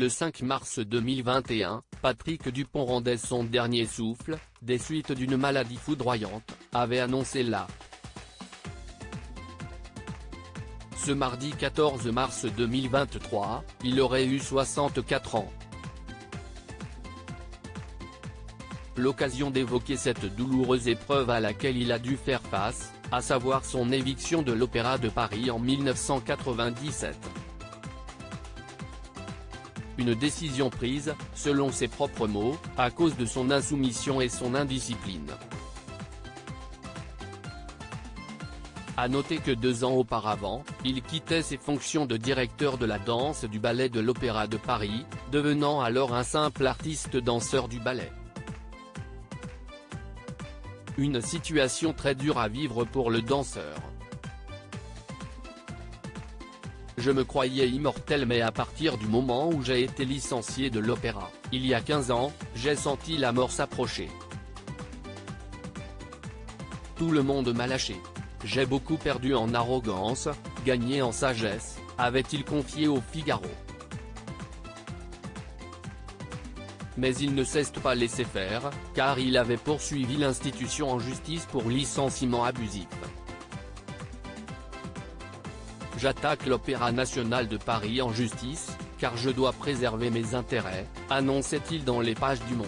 Le 5 mars 2021, Patrick Dupont rendait son dernier souffle, des suites d'une maladie foudroyante, avait annoncé la. Ce mardi 14 mars 2023, il aurait eu 64 ans. L'occasion d'évoquer cette douloureuse épreuve à laquelle il a dû faire face, à savoir son éviction de l'Opéra de Paris en 1997. Une décision prise, selon ses propres mots, à cause de son insoumission et son indiscipline. À noter que 2 ans auparavant, il quittait ses fonctions de directeur de la danse du ballet de l'Opéra de Paris, devenant alors un simple artiste danseur du ballet. Une situation très dure à vivre pour le danseur. Je me croyais immortel, mais à partir du moment où j'ai été licencié de l'opéra, il y a 15 ans, j'ai senti la mort s'approcher. Tout le monde m'a lâché. J'ai beaucoup perdu en arrogance, gagné en sagesse, avait-il confié au Figaro. Mais il ne s'est pas laissé faire, car il avait poursuivi l'institution en justice pour licenciement abusif. J'attaque l'Opéra national de Paris en justice, car je dois préserver mes intérêts, annonçait-il dans les pages du Monde.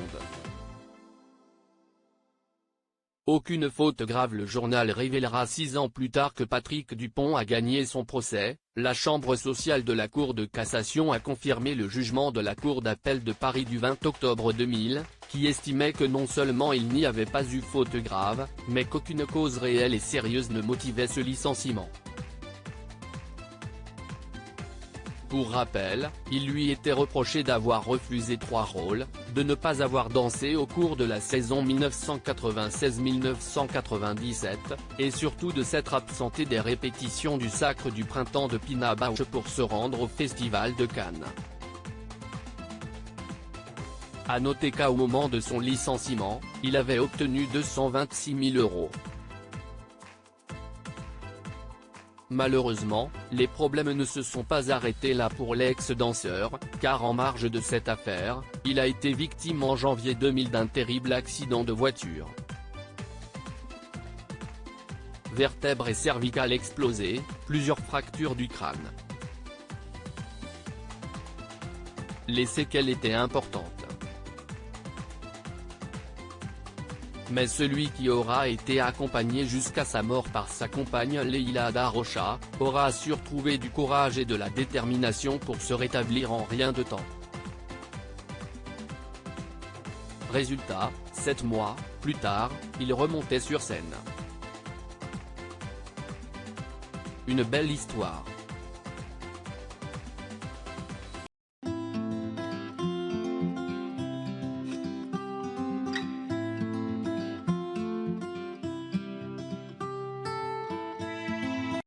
Aucune faute grave. Le journal révélera 6 ans plus tard que Patrick Dupont a gagné son procès. La chambre sociale de la Cour de cassation a confirmé le jugement de la Cour d'appel de Paris du 20 octobre 2000, qui estimait que non seulement il n'y avait pas eu faute grave, mais qu'aucune cause réelle et sérieuse ne motivait ce licenciement. Pour rappel, il lui était reproché d'avoir refusé 3 rôles, de ne pas avoir dansé au cours de la saison 1996-1997, et surtout de s'être absenté des répétitions du Sacre du Printemps de Pina Bausch pour se rendre au Festival de Cannes. À noter qu'au moment de son licenciement, il avait obtenu 226 000 €. Malheureusement, les problèmes ne se sont pas arrêtés là pour l'ex-danseur, car en marge de cette affaire, il a été victime en janvier 2000 d'un terrible accident de voiture. Vertèbres et cervicales explosées, plusieurs fractures du crâne. Les séquelles étaient importantes. Mais celui qui aura été accompagné jusqu'à sa mort par sa compagne Leïla Da Rocha, aura su retrouver du courage et de la détermination pour se rétablir en rien de temps. Résultat, 7 mois plus tard, il remontait sur scène. Une belle histoire.